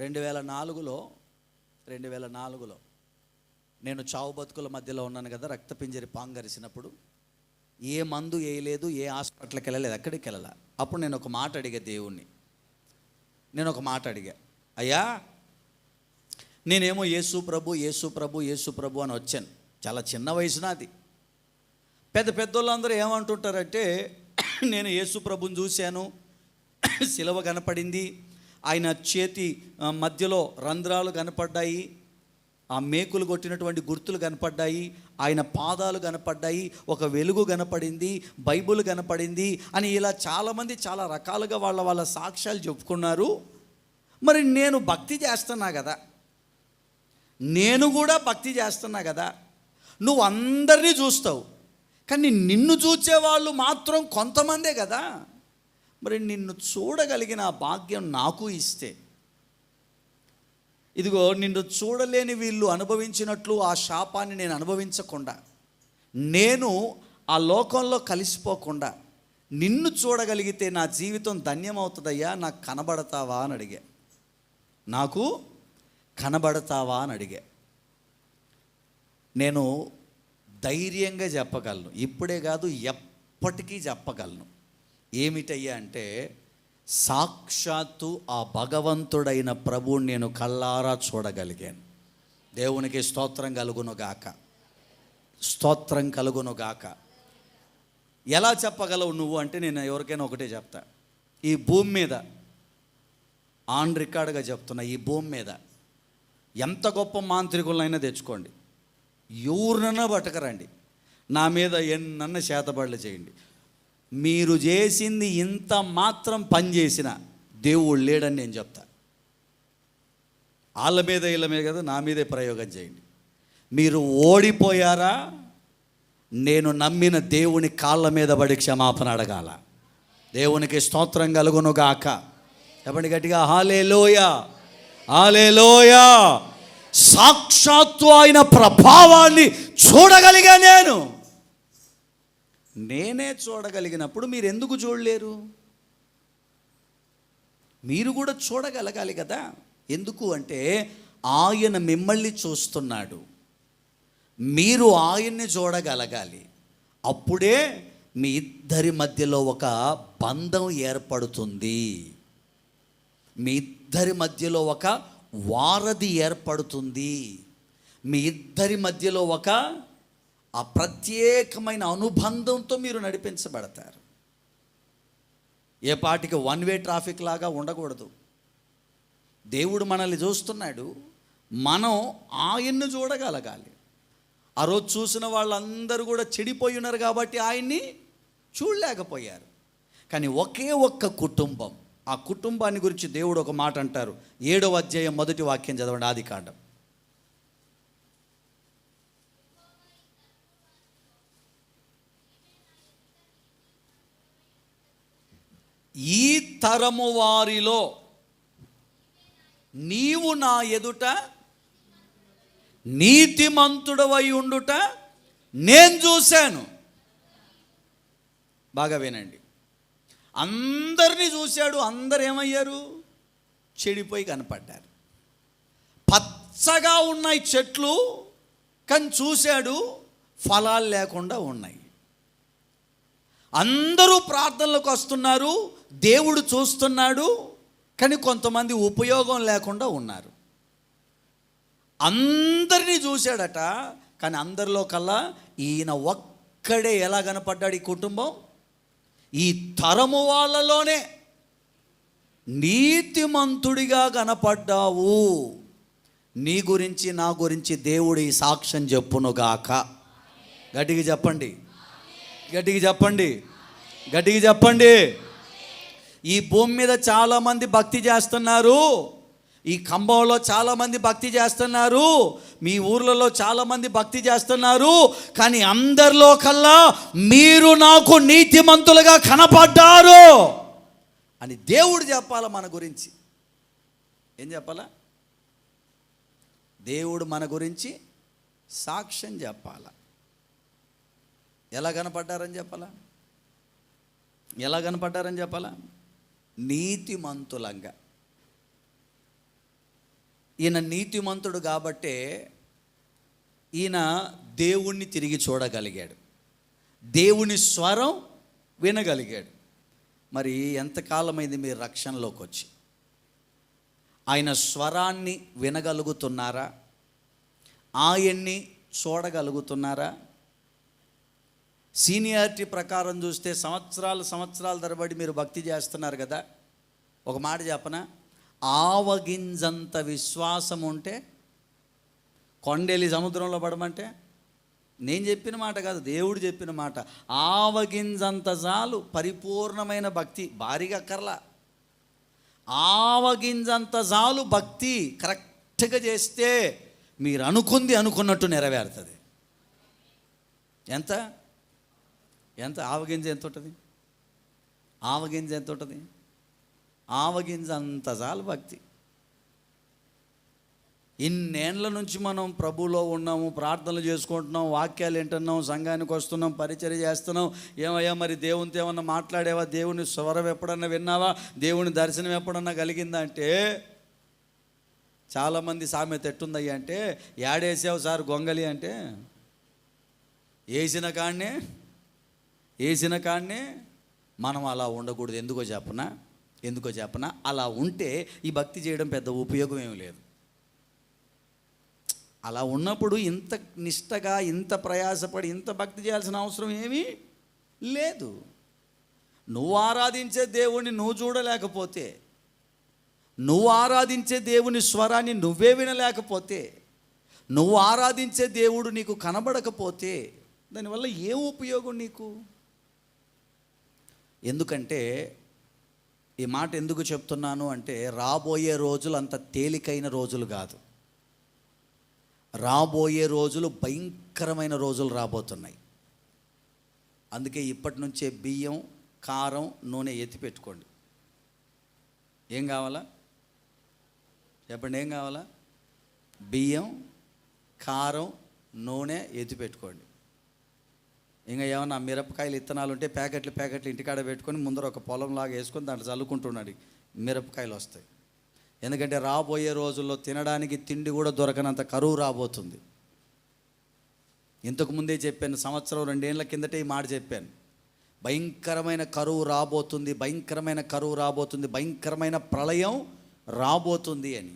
2004లో నేను చావు బతుకుల మధ్యలో ఉన్నాను కదా. రక్తపింజరి పాంగరిసినప్పుడు ఏ మందు వేయలేదు, ఏ హాస్పిటల్కి వెళ్ళలేదు, ఎక్కడికి వెళ్ళాల. అప్పుడు నేను ఒక మాట అడిగా దేవుణ్ణి. అయ్యా, నేనేమో యేసు ప్రభు అని వచ్చాను. చాలా చిన్న వయసు నాది. పెద్దోళ్ళందరూ ఏమంటుంటారంటే, నేను యేసు ప్రభుని చూశాను, శిలువ కనపడింది, ఆయన చేతి మధ్యలో రంధ్రాలు కనపడ్డాయి, ఆ మేకులు కొట్టినటువంటి గుర్తులు కనపడ్డాయి, ఆయన పాదాలు కనపడ్డాయి, ఒక వెలుగు కనపడింది, బైబుల్ కనపడింది అని ఇలా చాలామంది చాలా రకాలుగా వాళ్ళ సాక్ష్యాలు చెప్పుకున్నారు. మరి నేను భక్తి చేస్తున్నా కదా, నేను కూడా భక్తి చేస్తున్నా కదా. నువ్వు అందరినీ చూస్తావు, కానీ నిన్ను చూసేవాళ్ళు మాత్రం కొంతమందే కదా. మరి నిన్ను చూడగలిగిన ఆ భాగ్యం నాకు ఇస్తే, ఇదిగో నిన్ను చూడలేని వీళ్ళు అనుభవించినట్లు ఆ శాపాన్ని నేను అనుభవించకుండా, నేను ఆ లోకంలో కలిసిపోకుండా నిన్ను చూడగలిగితే నా జీవితం ధన్యమవుతుందయ్యా, నాకు కనబడతావా అని అడిగా. నేను ధైర్యంగా చెప్పగలను, ఇప్పుడే కాదు ఎప్పటికీ చెప్పగలను. ఏమిటయ్యా అంటే, సాక్షాత్తు ఆ భగవంతుడైన ప్రభువుని నేను కళ్ళారా చూడగలిగాను. దేవునికి స్తోత్రం కలుగునుగాక. ఎలా చెప్పగలవు నువ్వు అంటే, నేను ఎవరికైనా ఒకటే చెప్తా. ఈ భూమి మీద ఆన్ రికార్డుగా చెప్తున్నా, ఈ భూమి మీద ఎంత గొప్ప మాంత్రికులైనా తెచ్చుకోండి, ఎవరినన్నా పట్టకరండి, నా మీద ఎన్నన్న చేతబడులు చేయండి, మీరు చేసింది ఇంత మాత్రం పని చేసిన దేవుడు లేడని నేను చెప్తా. వాళ్ళ మీద వీళ్ళ మీద కదా, నా మీదే ప్రయోగం చేయండి. మీరు ఓడిపోయారా, నేను నమ్మిన దేవుని కాళ్ళ మీద పడి క్షమాపణ అడగాల. దేవునికి స్తోత్రం కలుగునుగాక. చెప్పండి గట్టిగా, హల్లెలూయా. సాక్షాత్తు ఆయన ప్రభావాన్ని చూడగలిగా నేనే చూడగలిగినప్పుడు మీరు ఎందుకు చూడలేరు? మీరు కూడా చూడగలగాలి కదా. ఎందుకు అంటే, ఆయన మిమ్మల్ని చూస్తున్నాడు, మీరు ఆయన్ని చూడగలగాలి. అప్పుడే మీ ఇద్దరి మధ్యలో ఒక బంధం ఏర్పడుతుంది, మీ ఇద్దరి మధ్యలో ఒక వారధి ఏర్పడుతుంది, మీ ఇద్దరి మధ్యలో ఒక ఆ ప్రత్యేకమైన అనుబంధంతో మీరు నడిపించబడతారు. ఏ పాటికి వన్ వే ట్రాఫిక్ లాగా ఉండకూడదు. దేవుడు మనల్ని చూస్తున్నాడు, మనం ఆయన్ను చూడగలగాలి. ఆ రోజు చూసిన వాళ్ళందరూ కూడా చెడిపోయి ఉన్నారు కాబట్టి ఆయన్ని చూడలేకపోయారు. కానీ ఒకే ఒక్క కుటుంబం, ఆ కుటుంబాన్ని గురించి దేవుడు ఒక మాట అంటారు. 7వ అధ్యాయం 1వ వాక్యం చదవండి, ఆదికాండం. ఈ తరము వారిలో నీవు నా ఎదుట నీతిమంతుడవై ఉండుట నేను చూశాను. బాగా వినండి, అందరినీ చూశాడు, అందరు ఏమయ్యారు? చెడిపోయి కనపడ్డారు. పచ్చగా ఉన్నాయి చెట్లు, కానీ చూశాడు ఫలాలు లేకుండా ఉన్నాయి. అందరూ ప్రార్థనలకు వస్తున్నారు, దేవుడు చూస్తున్నాడు, కానీ కొంతమంది ఉపయోగం లేకుండా ఉన్నారు. అందరినీ చూశాడట, కానీ అందరిలో కల్లా ఈయన ఒక్కడే ఎలా కనపడ్డాడు? ఈ కుటుంబం, ఈ తరము వాళ్ళలోనే నీతిమంతుడిగా కనపడ్డావు. నీ గురించి నా గురించి దేవుడు ఈ సాక్ష్యం చెప్పునుగాక. గట్టిగా చెప్పండి. ఈ భూమి మీద చాలామంది భక్తి చేస్తున్నారు, ఈ ఖమ్మంలో చాలామంది భక్తి చేస్తున్నారు, మీ ఊర్లలో చాలామంది భక్తి చేస్తున్నారు, కానీ అందరిలో కల్లా మీరు నాకు నీతిమంతులుగా కనపడ్డారు అని దేవుడు చెప్పాలా మన గురించి. ఏం చెప్పాలా? దేవుడు మన గురించి సాక్ష్యం చెప్పాలా. ఎలా కనపడ్డారని చెప్పాలా? నీతిమంతులంగా. ఈయన నీతిమంతుడు కాబట్టే ఈయన దేవుణ్ణి తిరిగి చూడగలిగాడు, దేవుని స్వరం వినగలిగాడు. మరి ఎంతకాలమైంది మీరు రక్షణలోకి వచ్చి? ఆయన స్వరాన్ని వినగలుగుతున్నారా? ఆయన్ని చూడగలుగుతున్నారా? సీనియారిటీ ప్రకారం చూస్తే సంవత్సరాల తరబడి మీరు భక్తి చేస్తున్నారు కదా. ఒక మాట చెప్పనా, ఆవగింజంత విశ్వాసం ఉంటే కొండెలి సముద్రంలో పడమంటే, నేను చెప్పిన మాట కాదు, దేవుడు చెప్పిన మాట. ఆవగింజంత చాలు పరిపూర్ణమైన భక్తి, భారీగా అక్కర్లా. ఆవగింజంత చాలు భక్తి కరెక్ట్గా చేస్తే మీరు అనుకున్నట్టు నెరవేరుతుంది. ఎంత ఎంత ఆవగింజ ఎంత ఉంటుంది? ఆవగింజ ఎంత ఉంటుంది? ఆవగింజ అంత చాలు భక్తి. ఇన్నేళ్ల నుంచి మనం ప్రభులో ఉన్నాము, ప్రార్థనలు చేసుకుంటున్నాం, వాక్యాలు వింటున్నాం, సంఘానికి వస్తున్నాం, పరిచర్య చేస్తున్నాం. ఏమయ్యా మరి దేవునితో ఏమన్నా మాట్లాడేవా? దేవుని స్వరం ఎప్పుడన్నా విన్నావా? దేవుని దర్శనం ఎప్పుడన్నా కలిగిందా అంటే చాలామంది సామెత ఎట్టుందయ్యా అంటే, ఏడేసావు సార్ గొంగలి అంటే, వేసిన కాడనే మనం అలా ఉండకూడదు. ఎందుకో చెప్పనా, అలా ఉంటే ఈ భక్తి చేయడం పెద్ద ఉపయోగం ఏమి లేదు. అలా ఉన్నప్పుడు ఇంత నిష్టగా, ఇంత ప్రయాసపడి, ఇంత భక్తి చేయాల్సిన అవసరం ఏమీ లేదు. నువ్వు ఆరాధించే దేవుణ్ణి నువ్వు చూడలేకపోతే, నువ్వు ఆరాధించే దేవుని స్వరాన్ని నువ్వే వినలేకపోతే, నువ్వు ఆరాధించే దేవుడు నీకు కనబడకపోతే దానివల్ల ఏం ఉపయోగం నీకు? ఎందుకంటే ఈ మాట ఎందుకు చెప్తున్నాను అంటే, రాబోయే రోజులు అంత తేలికైన రోజులు కాదు. రాబోయే రోజులు భయంకరమైన రోజులు రాబోతున్నాయి. అందుకే ఇప్పటి నుంచే బియ్యం, కారం, నూనె ఎత్తి పెట్టుకోండి. ఏం కావాలా చెప్పండి? ఏం కావాలా? బియ్యం, కారం, నూనె ఎత్తి పెట్టుకోండి. ఇంకా ఏమన్నా మిరపకాయలు ఇత్తనాలు ఉంటే ప్యాకెట్లు ఇంటికాడ పెట్టుకొని ముందర ఒక పొలంలాగా వేసుకొని దాంట్లో చల్లుకుంటున్నాడు, మిరపకాయలు వస్తాయి. ఎందుకంటే రాబోయే రోజుల్లో తినడానికి తిండి కూడా దొరకనంత కరువు రాబోతుంది. ఇంతకుముందే చెప్పాను, 2 ఏళ్ల కిందటే ఈ మాట చెప్పాను. భయంకరమైన కరువు రాబోతుంది, భయంకరమైన ప్రళయం రాబోతుంది అని.